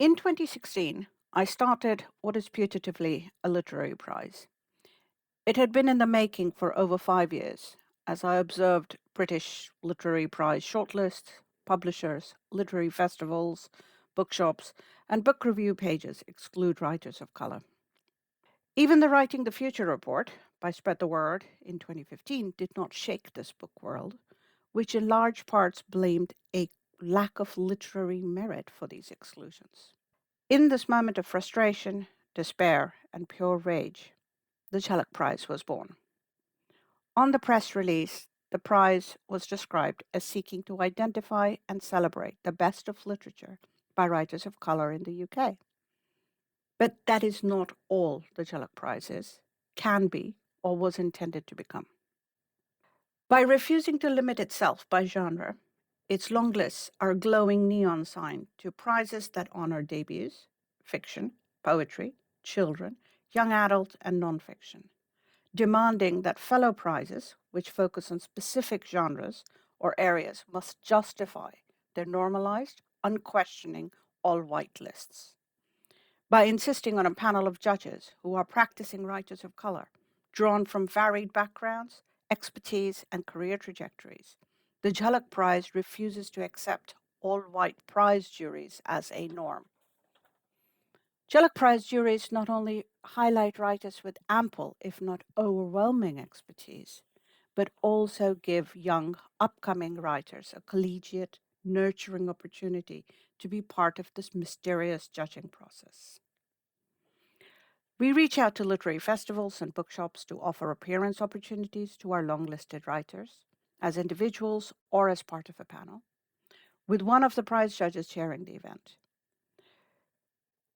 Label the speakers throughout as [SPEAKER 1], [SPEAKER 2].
[SPEAKER 1] In 2016, I started what is putatively a literary prize. It had been in the making for over 5 years as I observed British literary prize shortlists, publishers, literary festivals, bookshops, and book review pages exclude writers of color. Even the Writing the Future report by Spread the Word in 2015 did not shake this book world, which in large parts blamed a lack of literary merit for these exclusions. In this moment of frustration, despair, and pure rage, the Jhalak Prize was born. On the press release, the prize was described as seeking to identify and celebrate the best of literature by writers of color in the UK. But that is not all the Jhalak Prize is, can be, or was intended to become. By refusing to limit itself by genre, its long lists are a glowing neon sign to prizes that honor debuts, fiction, poetry, children, young adult, and nonfiction, demanding that fellow prizes, which focus on specific genres or areas, must justify their normalized, unquestioning, all white lists. By insisting on a panel of judges who are practicing writers of color, drawn from varied backgrounds, expertise, and career trajectories, the Jhalak Prize refuses to accept all white prize juries as a norm. Jhalak Prize juries not only highlight writers with ample, if not overwhelming, expertise, but also give young, upcoming writers a collegiate, nurturing opportunity to be part of this mysterious judging process. We reach out to literary festivals and bookshops to offer appearance opportunities to our long listed writers, as individuals or as part of a panel, with one of the prize judges chairing the event.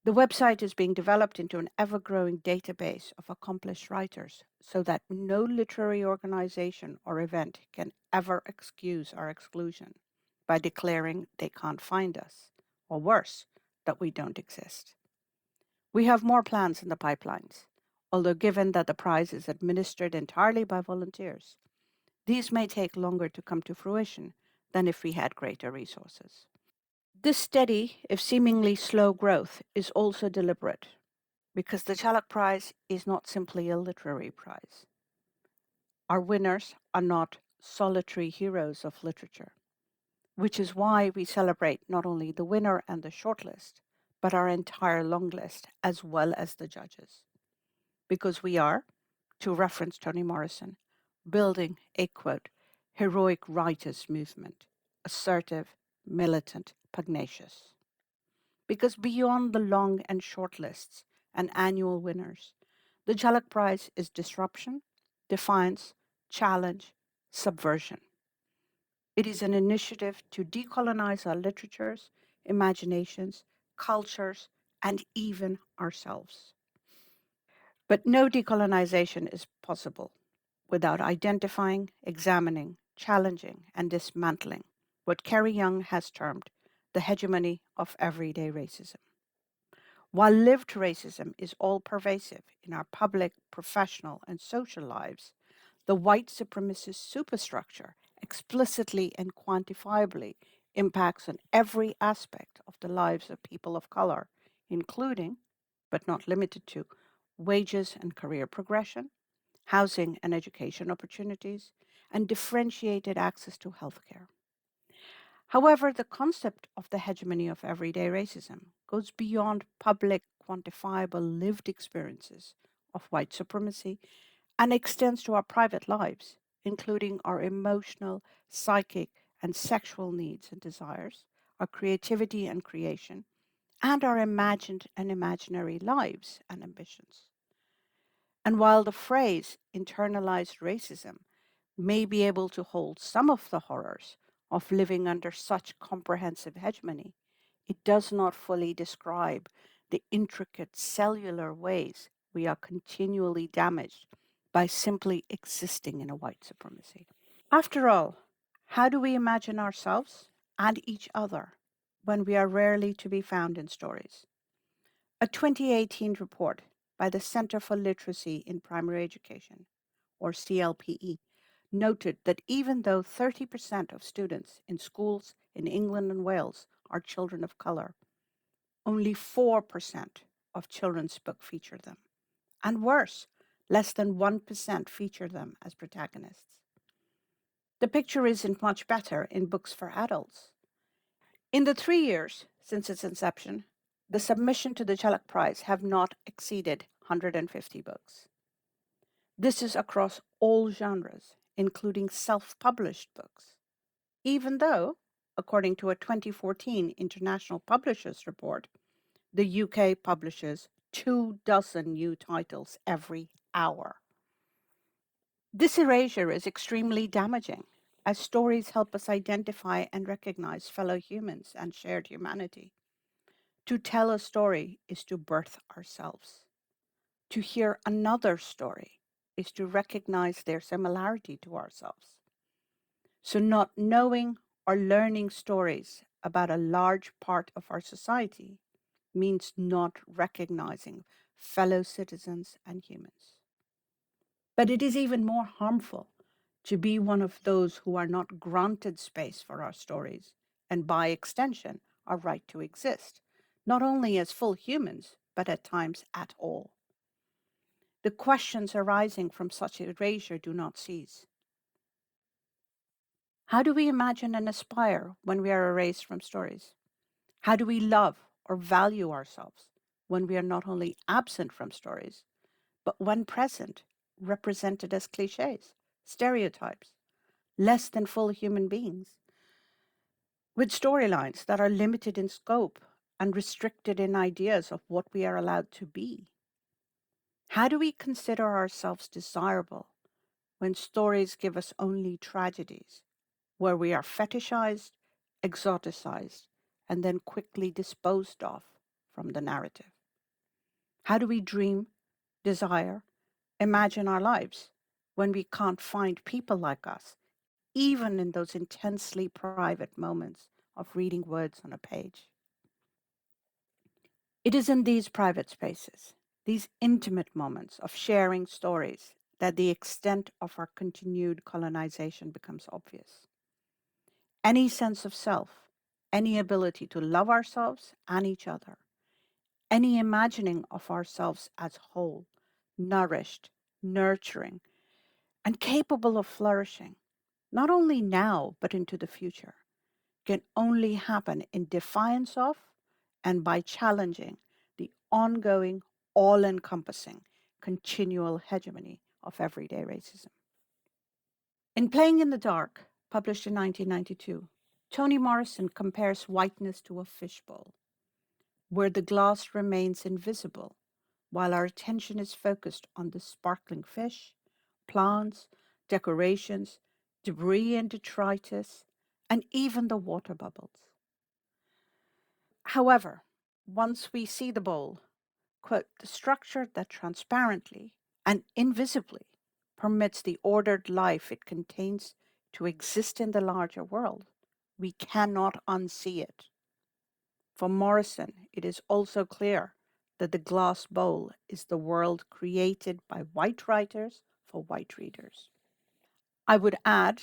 [SPEAKER 1] The website is being developed into an ever growing database of accomplished writers so that no literary organization or event can ever excuse our exclusion by declaring they can't find us, or worse, that we don't exist. We have more plans in the pipelines, although given that the prize is administered entirely by volunteers, these may take longer to come to fruition than if we had greater resources. This steady, if seemingly slow growth is also deliberate, because the Jhalak Prize is not simply a literary prize. Our winners are not solitary heroes of literature, which is why we celebrate not only the winner and the shortlist, but our entire long list as well as the judges. Because we are, to reference Toni Morrison, building a quote, heroic writers movement, assertive, militant, pugnacious. Because beyond the long and short lists and annual winners, the Jhalak Prize is disruption, defiance, challenge, subversion. It is an initiative to decolonize our literatures, imaginations, cultures, and even ourselves. But no decolonization is possible without identifying, examining, challenging, and dismantling what Carrie Young has termed the hegemony of everyday racism. While lived racism is all pervasive in our public, professional, and social lives, the white supremacist superstructure explicitly and quantifiably impacts on every aspect of the lives of people of color, including, but not limited to, wages and career progression, housing and education opportunities, and differentiated access to healthcare. However, the concept of the hegemony of everyday racism goes beyond public, quantifiable lived experiences of white supremacy and extends to our private lives, including our emotional, psychic, and sexual needs and desires, our creativity and creation, and our imagined and imaginary lives and ambitions. And while the phrase internalized racism may be able to hold some of the horrors of living under such comprehensive hegemony, it does not fully describe the intricate cellular ways we are continually damaged by simply existing in a white supremacy. After all, how do we imagine ourselves and each other when we are rarely to be found in stories? A 2018 report by the Center for Literacy in Primary Education, or CLPE, noted that even though 30% of students in schools in England and Wales are children of color, Only 4% of children's books feature them. And worse, less than 1% feature them as protagonists. The picture isn't much better in books for adults. In the 3 years since its inception, the submission to the Jhalak Prize have not exceeded 150 books. This is across all genres, including self-published books, even though, according to a 2014 International Publishers Report, the UK publishes 24 new titles every hour. This erasure is extremely damaging, as stories help us identify and recognize fellow humans and shared humanity. To tell a story is to birth ourselves. To hear another story is to recognize their similarity to ourselves. So, not knowing or learning stories about a large part of our society means not recognizing fellow citizens and humans. But it is even more harmful to be one of those who are not granted space for our stories, and by extension, our right to exist, not only as full humans, but at times at all. The questions arising from such erasure do not cease. How do we imagine and aspire when we are erased from stories? How do we love or value ourselves when we are not only absent from stories, but when present, represented as cliches, stereotypes, less than full human beings, with storylines that are limited in scope and restricted in ideas of what we are allowed to be? How do we consider ourselves desirable when stories give us only tragedies, where we are fetishized, exoticized, and then quickly disposed of from the narrative? How do we dream, desire, imagine our lives when we can't find people like us, even in those intensely private moments of reading words on a page? It is in these private spaces, these intimate moments of sharing stories, that the extent of our continued colonization becomes obvious. Any sense of self, any ability to love ourselves and each other, any imagining of ourselves as whole, nourished, nurturing, and capable of flourishing, not only now but into the future, can only happen in defiance of and by challenging the ongoing, all encompassing, continual hegemony of everyday racism. In Playing in the Dark, published in 1992, Toni Morrison compares whiteness to a fishbowl, where the glass remains invisible while our attention is focused on the sparkling fish, plants, decorations, debris and detritus, and even the water bubbles. However, once we see the bowl, quote, the structure that transparently and invisibly permits the ordered life it contains to exist in the larger world, we cannot unsee it. For Morrison, it is also clear that the glass bowl is the world created by white writers for white readers. I would add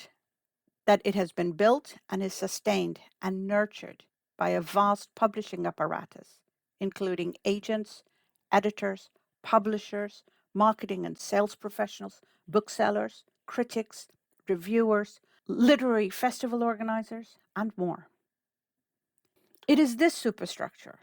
[SPEAKER 1] that it has been built and is sustained and nurtured by a vast publishing apparatus, including agents, editors, publishers, marketing and sales professionals, booksellers, critics, reviewers, literary festival organizers, and more. It is this superstructure,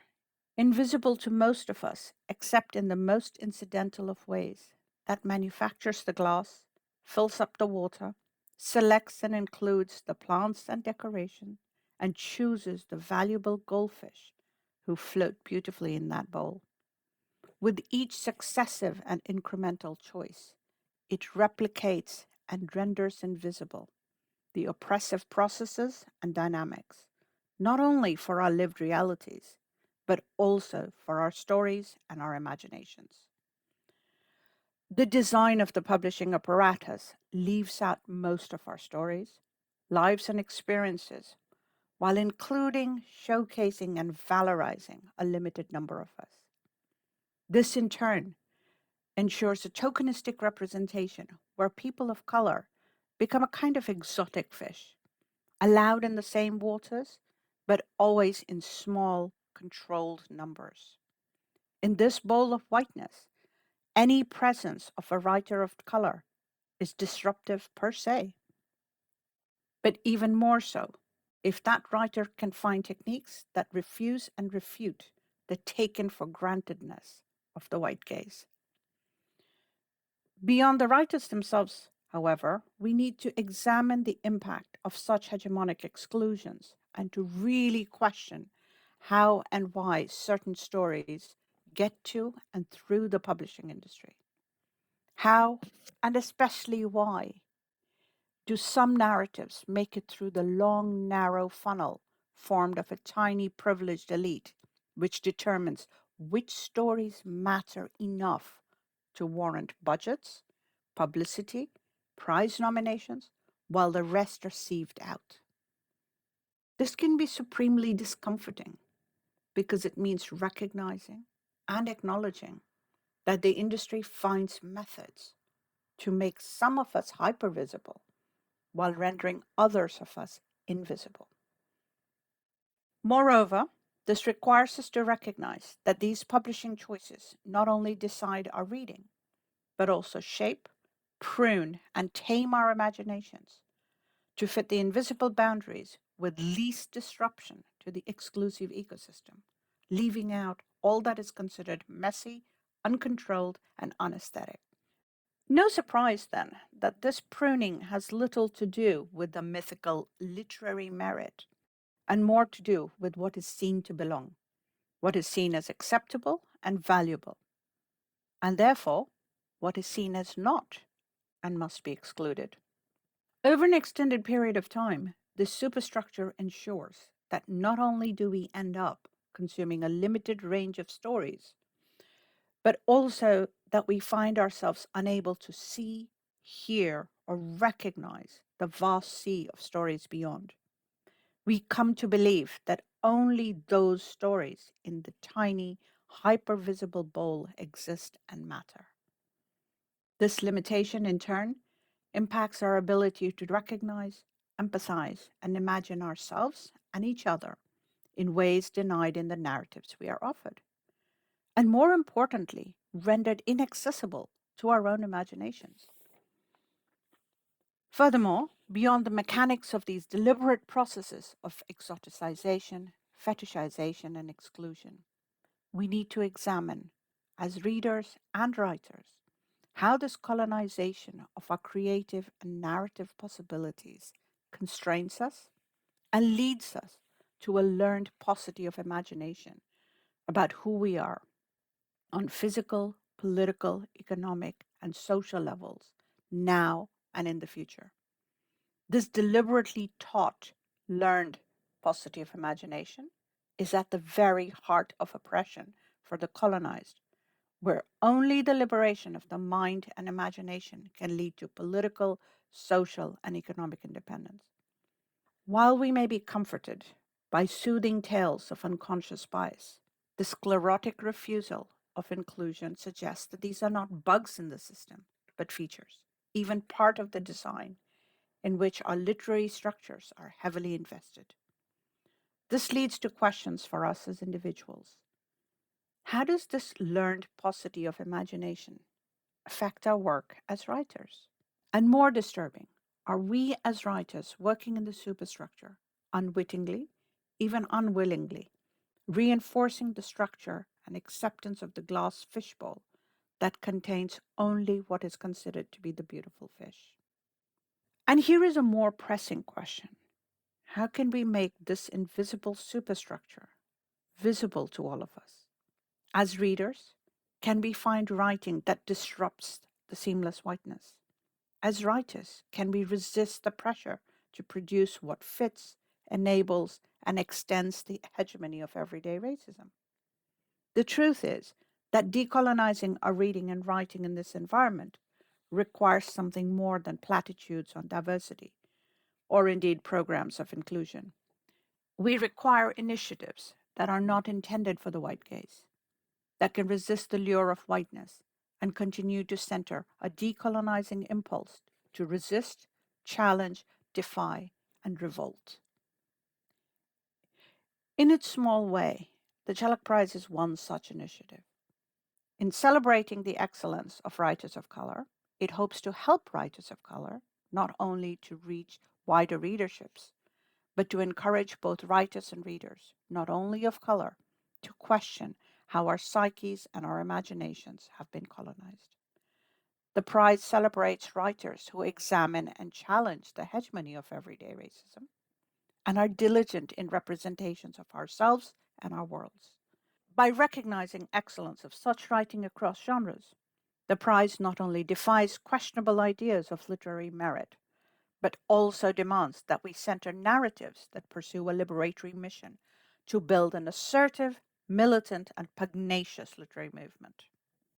[SPEAKER 1] invisible to most of us except in the most incidental of ways, that manufactures the glass, fills up the water, selects and includes the plants and decoration, and chooses the valuable goldfish who float beautifully in that bowl. With each successive and incremental choice, it replicates and renders invisible the oppressive processes and dynamics, not only for our lived realities, but also for our stories and our imaginations. The design of the publishing apparatus leaves out most of our stories, lives, and experiences, while including, showcasing, and valorizing a limited number of us. This, in turn, ensures a tokenistic representation where people of color become a kind of exotic fish, allowed in the same waters, but always in small, controlled numbers. In this bowl of whiteness, any presence of a writer of color is disruptive per se, but even more so if that writer can find techniques that refuse and refute the taken for grantedness of the white gaze. Beyond the writers themselves, however, we need to examine the impact of such hegemonic exclusions and to really question how and why certain stories get to and through the publishing industry. How, and especially why, do some narratives make it through the long, narrow funnel formed of a tiny, privileged elite, which determines which stories matter enough to warrant budgets, publicity, prize nominations, while the rest are sieved out? This can be supremely discomforting because it means recognizing and acknowledging that the industry finds methods to make some of us hypervisible while rendering others of us invisible. Moreover, this requires us to recognize that these publishing choices not only decide our reading, but also shape, prune, and tame our imaginations to fit the invisible boundaries with least disruption to the exclusive ecosystem, leaving out all that is considered messy, uncontrolled, and unesthetic. No surprise, then, that this pruning has little to do with the mythical literary merit and more to do with what is seen to belong, what is seen as acceptable and valuable, and therefore what is seen as not and must be excluded. Over an extended period of time, this superstructure ensures that not only do we end up consuming a limited range of stories, but also that we find ourselves unable to see, hear, or recognize the vast sea of stories beyond. We come to believe that only those stories in the tiny, hypervisible bowl exist and matter. This limitation, in turn, impacts our ability to recognize, empathize, and imagine ourselves and each other in ways denied in the narratives we are offered, and more importantly, rendered inaccessible to our own imaginations. Furthermore, beyond the mechanics of these deliberate processes of exoticization, fetishization, and exclusion, we need to examine, as readers and writers, how this colonization of our creative and narrative possibilities constrains us and leads us to a learned paucity of imagination about who we are on physical, political, economic, and social levels now and in the future. This deliberately taught, learned paucity of imagination is at the very heart of oppression for the colonized, where only the liberation of the mind and imagination can lead to political, social, and economic independence. While we may be comforted by soothing tales of unconscious bias, the sclerotic refusal of inclusion suggests that these are not bugs in the system, but features, even part of the design in which our literary structures are heavily invested. This leads to questions for us as individuals. How does this learned paucity of imagination affect our work as writers? And more disturbing, are we as writers working in the superstructure unwittingly, even unwillingly, reinforcing the structure and acceptance of the glass fishbowl that contains only what is considered to be the beautiful fish? And here is a more pressing question. How can we make this invisible superstructure visible to all of us? As readers, can we find writing that disrupts the seamless whiteness? As writers, can we resist the pressure to produce what fits, enables, and extends the hegemony of everyday racism? The truth is that decolonizing our reading and writing in this environment requires something more than platitudes on diversity, or indeed programs of inclusion. We require initiatives that are not intended for the white gaze, that can resist the lure of whiteness and continue to center a decolonizing impulse to resist, challenge, defy, and revolt. In its small way, The Jhalak Prize is one such initiative. In celebrating the excellence of writers of color, it hopes to help writers of color not only to reach wider readerships, but to encourage both writers and readers, not only of color, to question how our psyches and our imaginations have been colonized. The prize celebrates writers who examine and challenge the hegemony of everyday racism and are diligent in representations of ourselves and our worlds. By recognizing excellence of such writing across genres, the prize not only defies questionable ideas of literary merit, but also demands that we center narratives that pursue a liberatory mission to build an assertive, militant, and pugnacious literary movement.